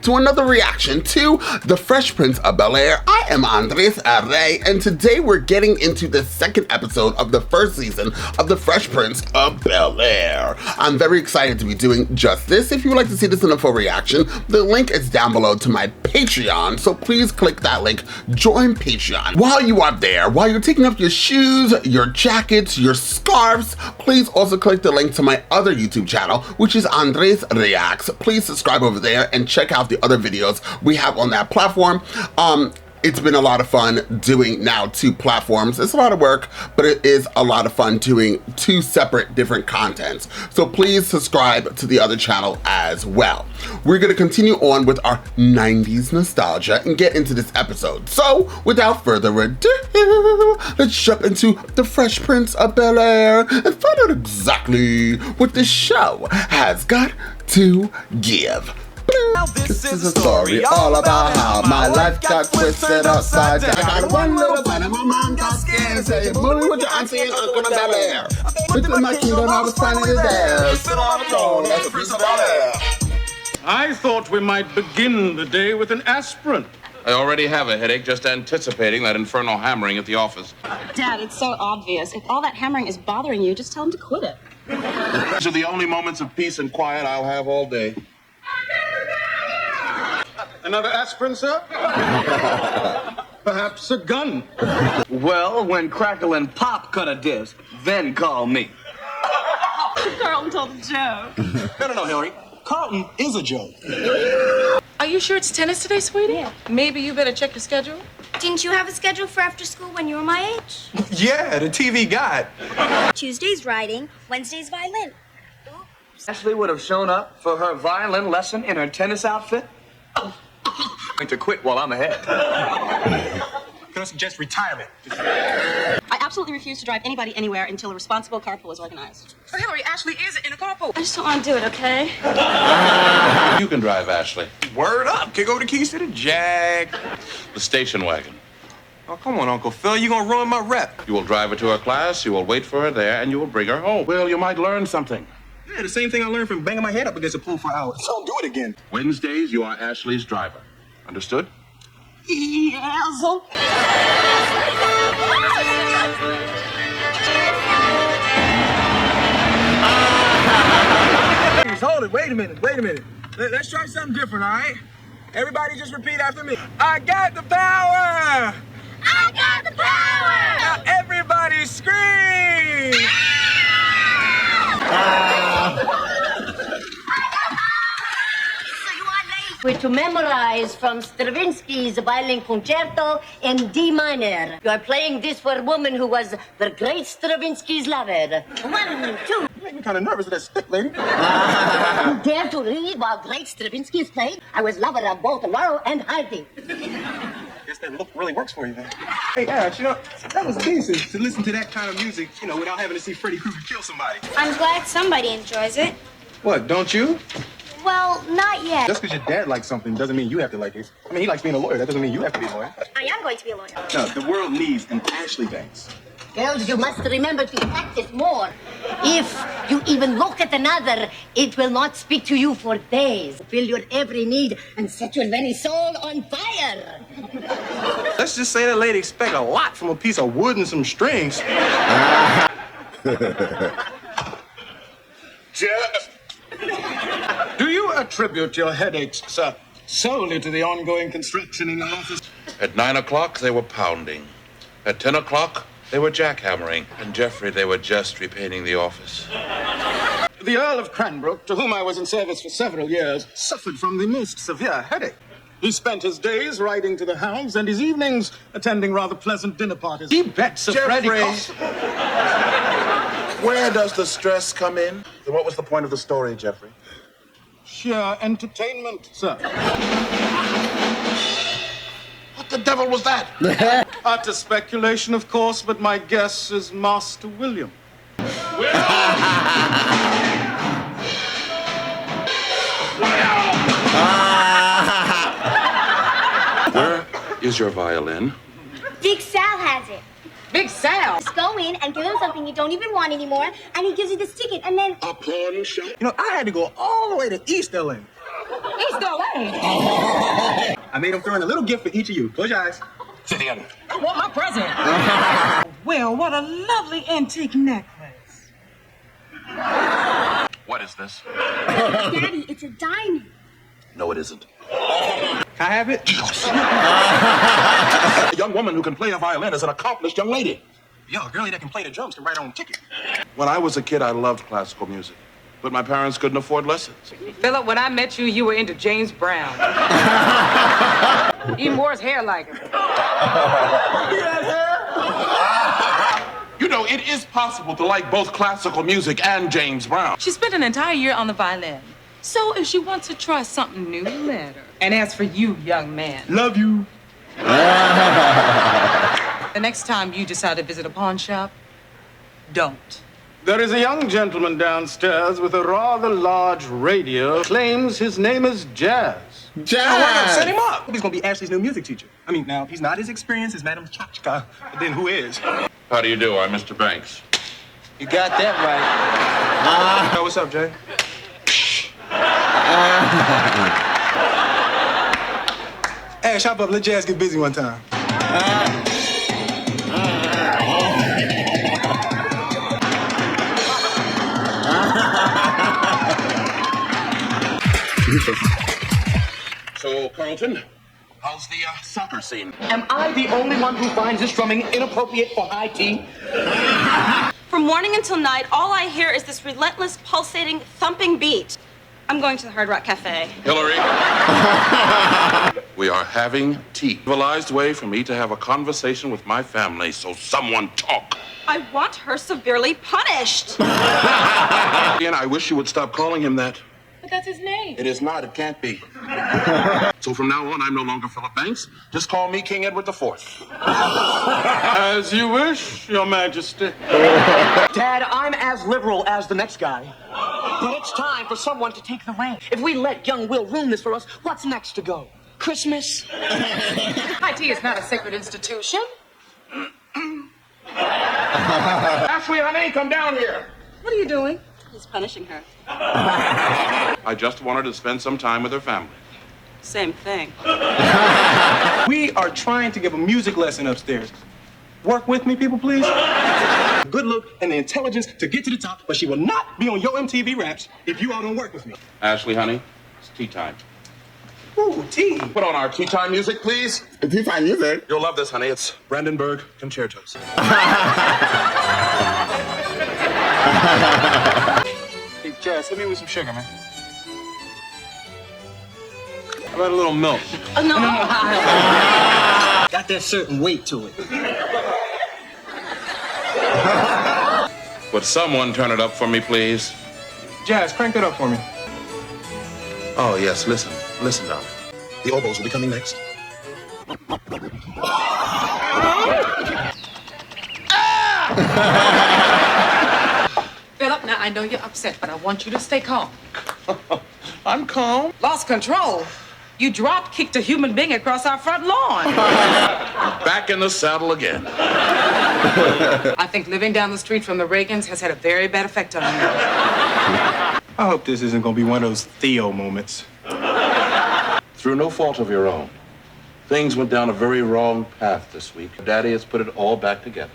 back to another reaction to The Fresh Prince of Bel-Air. I am Andres Array, and today we're getting into the second episode of the first season of The Fresh Prince of Bel-Air. I'm very excited to be doing just this. If you would like to see this in a full reaction, the link is down below to my Patreon, so please click that link, join Patreon. While you are there, while you're taking off your shoes, your jackets, your scarves, please also click the link to my other YouTube channel, which is Andres Reacts. Please subscribe over there and check out the other videos we have on that platform. It's been a lot of fun doing now 2 platforms. It's a lot of work, but it is a lot of fun doing 2 separate different contents. So please subscribe to the other channel as well. We're gonna continue on with our 90s nostalgia and get into this episode. So without further ado, let's jump into The Fresh Prince of Bel-Air and find out exactly what this show has got to give. This is a story all about how my life got twisted upside down. I got one little bite and my mom got scared and said, "Movie with your auntie and uncle in Bel-Air." Within my kingdom, I was finally there. Sit on the throne as the Prince of Bel-Air. I thought we might begin the day with an aspirin. I already have a headache just anticipating that infernal hammering at the office. Dad, it's so obvious. If all that hammering is bothering you, just tell him to quit it. These are the only moments of peace and quiet I'll have all day. Another aspirin, sir? Perhaps a gun. Well, when Crackle and Pop cut a disc, then call me. Carlton told a joke. No, Hillary. Carlton is a joke. Are you sure it's tennis today, sweetie? Yeah. Maybe you better check your schedule. Didn't you have a schedule for after school when you were my age? Yeah, the TV guide. Tuesday's writing, Wednesday's violin. Ashley would have shown up for her violin lesson in her tennis outfit. To quit while I'm ahead. Can I suggest retirement? I absolutely refuse to drive anybody anywhere until a responsible carpool is organized. Oh, Hillary, Ashley is in a carpool. I just don't want to do it, okay? You can drive, Ashley. Word up. Kick over the keys to the Jag. The station wagon. Oh, come on, Uncle Phil. You gonna ruin my rep. You will drive her to her class, you will wait for her there, and you will bring her home. Well, you might learn something. Yeah, the same thing I learned from banging my head up against a pool for hours. So I'll do it again. Wednesdays, you are Ashley's driver. Understood? Yes. Hold it. Wait a minute. Let's try something different, all right? Everybody just repeat after me. I got the power! I got the power! Now everybody scream! We're to memorize from Stravinsky's violin concerto in D minor. You are playing this for a woman who was the great Stravinsky's lover. 1, 2. You make me kind of nervous with that stick, lady. You dare to read while great Stravinsky is played? I was lover of both Laurel and Hardy. Guess that look really works for you, then. Hey, Ash, that was decent to listen to that kind of music, without having to see Freddy Krueger kill somebody. I'm glad somebody enjoys it. What, don't you? Well, not yet. Just because your dad likes something doesn't mean you have to like it. I mean, he likes being a lawyer. That doesn't mean you have to be a lawyer. I am going to be a lawyer. No, the world needs an Ashley Banks. Girls, you must remember to practice more. If you even look at another, it will not speak to you for days. Fill your every need and set your very soul on fire. Let's just say that lady expect a lot from a piece of wood and some strings. Do you attribute your headaches, sir, solely to the ongoing construction in the office? At 9 o'clock, they were pounding. At 10 o'clock, they were jackhammering. And Jeffrey, they were just repainting the office. The Earl of Cranbrook, to whom I was in service for several years, suffered from the most severe headache. He spent his days riding to the hounds and his evenings attending rather pleasant dinner parties. He bets a Jeffrey! Where does the stress come in? So what was the point of the story, Jeffrey? Sheer entertainment, sir. What the devil was that? Utter speculation, of course, but my guess is Master William. Where is your violin? Big Sal has it. Big Sal. Just go in and give him something you don't even want anymore, and he gives you this ticket, and then... A pawn shop? I had to go all the way to East LA. He's still late. I made him throw in a little gift for each of you. Close your eyes. Sit together. I want my present. Well, what a lovely antique necklace. What is this? Daddy, it's a diamond. No, it isn't. Can I have it? A young woman who can play a violin is an accomplished young lady. Yo, a girlie that can play the drums can write her own ticket. When I was a kid, I loved classical music, but my parents couldn't afford lessons. Philip, when I met you, you were into James Brown. Even wore his hair like him. You know, it is possible to like both classical music and James Brown. She spent an entire year on the violin. So if she wants to try something new, let her. And as for you, young man, Love you. the next time you decide to visit a pawn shop, don't. There is a young gentleman downstairs with a rather large radio. Claims his name is Jazz. Jazz! Set him up. He's gonna be Ashley's new music teacher. I mean, now, he's not as experienced as Madame Chachka, but then who is? How do you do? I'm Mr. Banks. You got that right. Yo, what's up, Jay? Hey, shop up. Let Jazz get busy one time. So, Carlton, how's the soccer scene? Am I the only one who finds this drumming inappropriate for high tea? From morning until night, all I hear is this relentless, pulsating, thumping beat. I'm going to the Hard Rock Cafe. Hillary, we are having tea. Civilized way for me to have a conversation with my family, so someone talk. I want her severely punished. And I wish you would stop calling him that. But that's his name. It is not, it can't be. So from now on, I'm no longer Philip Banks. Just call me King Edward IV. As you wish, Your Majesty. Dad, I'm as liberal as the next guy. But it's time for someone to take the reins. If we let young Will ruin this for us, what's next to go? Christmas? High tea is not a sacred institution. Ashley, honey, come down here. What are you doing? He's punishing her. I just wanted to spend some time with her family. Same thing. We are trying to give a music lesson upstairs. Work with me, people, please. Good look and the intelligence to get to the top, but she will not be on your MTV Raps if you all don't work with me. Ashley, honey, it's tea time. Ooh, tea. Put on our tea time music, please. Tea time music. You'll love this, honey. It's Brandenburg Concertos. Hey, Jazz, hit me with some sugar, man. How about a little milk? No. Got that certain weight to it. Would someone turn it up for me, please? Jazz, crank it up for me. Oh, yes, listen. Listen, darling. The oboes will be coming next. Philip, now I know you're upset, but I want you to stay calm. I'm calm. Lost control. You drop-kicked a human being across our front lawn. Back in the saddle again. I think living down the street from the Reagans has had a very bad effect on you. I hope this isn't gonna be one of those Theo moments. Through no fault of your own, things went down a very wrong path this week. Daddy has put it all back together.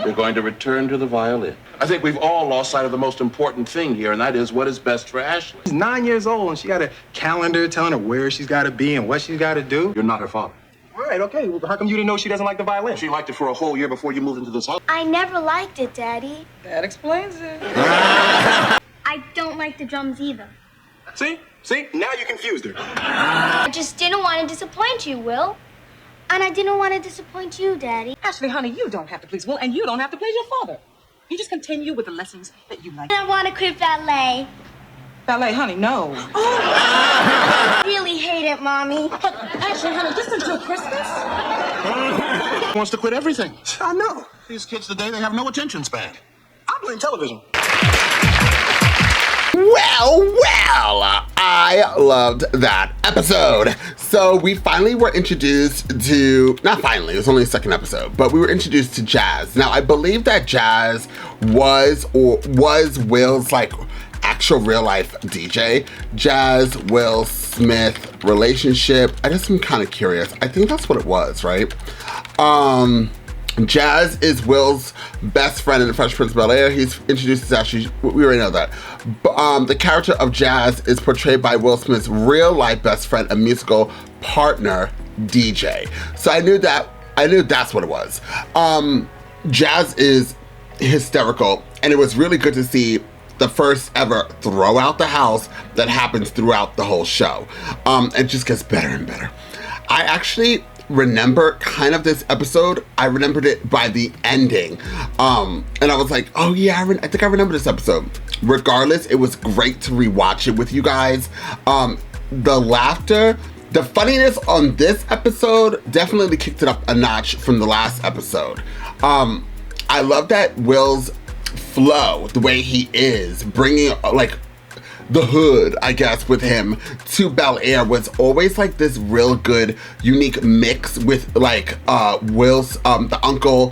We're going to return to the violin. I think we've all lost sight of the most important thing here, and that is what is best for Ashley. She's 9 years old and she got a calendar telling her where she's gotta be and what she's gotta do. You're not her father. All right, okay. Well, how come you didn't know she doesn't like the violin? She liked it for a whole year before you moved into this house. I never liked it, Daddy. That explains it. I don't like the drums either. See? See? Now you confused her. I just didn't want to disappoint you, Will. And I didn't want to disappoint you, Daddy. Ashley, honey, you don't have to please Will, and you don't have to please your father. You just continue with the lessons that you like. I want to quit ballet. Ballet, honey, no. I really hate it, Mommy. But Ashley, honey, just until Christmas? Wants to quit everything. I know. These kids today, they have no attention span. I blame television. Well, I loved that episode. So we finally were introduced to, not finally, it was only the second episode, but we were introduced to Jazz. Now, I believe that Jazz was Will's, like, actual real life DJ. Jazz, Will Smith relationship. I just am kind of curious. I think that's what it was, right? Jazz is Will's best friend in the Fresh Prince of Bel-Air. He's introduced as actually, we already know that. The character of Jazz is portrayed by Will Smith's real life best friend and musical partner, DJ. So I knew that's what it was. Jazz is hysterical, and it was really good to see the first ever throw out the house that happens throughout the whole show. It just gets better and better. I actually remember kind of this episode. I remembered it by the ending. And I was like, oh yeah, I think I remember this episode. Regardless, it was great to rewatch it with you guys. The laughter, the funniness on this episode definitely kicked it up a notch from the last episode. I love that Will's flow, the way he is, bringing like the hood, I guess, with him to Bel-Air was always like this real good, unique mix with like Will's, the Uncle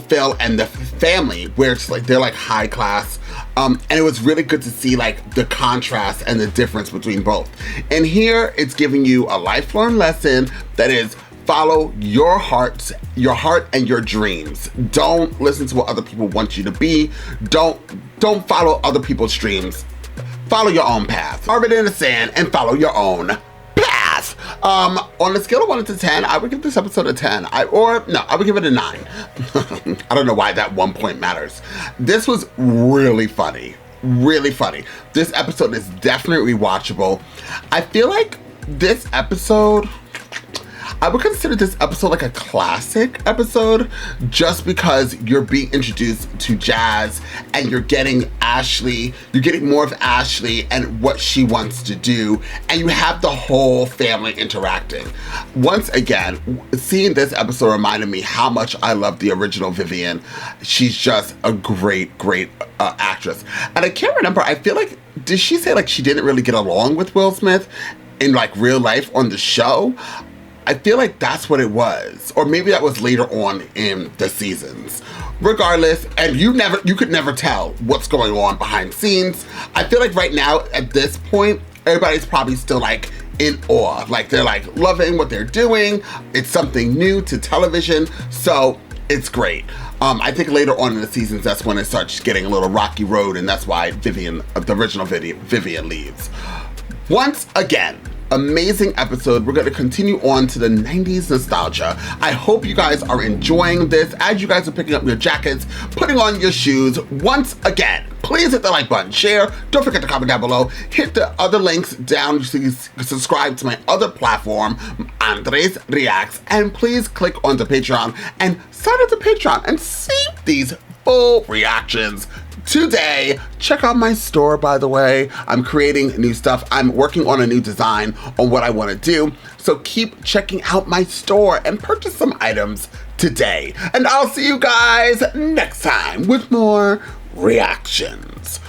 Phil and the family, where it's like they're like high class. And it was really good to see like the contrast and the difference between both. And here it's giving you a lifelong lesson that is follow your heart and your dreams. Don't listen to what other people want you to be. Don't follow other people's dreams. Follow your own path. Carve it in the sand and follow your own path. On a scale of 1 to 10, I would give this episode a 10. I would give it a 9. I don't know why that 1 point matters. This was really funny. Really funny. This episode is definitely watchable. I feel like this episode, I would consider this episode like a classic episode just because you're being introduced to Jazz and you're getting more of Ashley and what she wants to do, and you have the whole family interacting. Once again, seeing this episode reminded me how much I love the original Vivian. She's just a great actress. And I can't remember, I feel like, did she say like she didn't really get along with Will Smith in like real life on the show? I feel like that's what it was. Or maybe that was later on in the seasons. Regardless, and you could never tell what's going on behind scenes. I feel like right now, at this point, everybody's probably still like in awe. Like they're like loving what they're doing. It's something new to television, so it's great. I think later on in the seasons, that's when it starts getting a little rocky road, and that's why the original Vivian leaves. Once again, amazing episode. We're going to continue on to the 90s nostalgia. I hope you guys are enjoying this as you guys are picking up your jackets, putting on your shoes. Once again, please hit the like button, share, don't forget to comment down below, hit the other links down so you can subscribe to my other platform, Andres Reacts, and please click on the Patreon and sign up to Patreon and see these full reactions today. Check out my store, by the way. I'm creating new stuff. I'm working on a new design on what I want to do. So keep checking out my store and purchase some items today. And I'll see you guys next time with more reactions.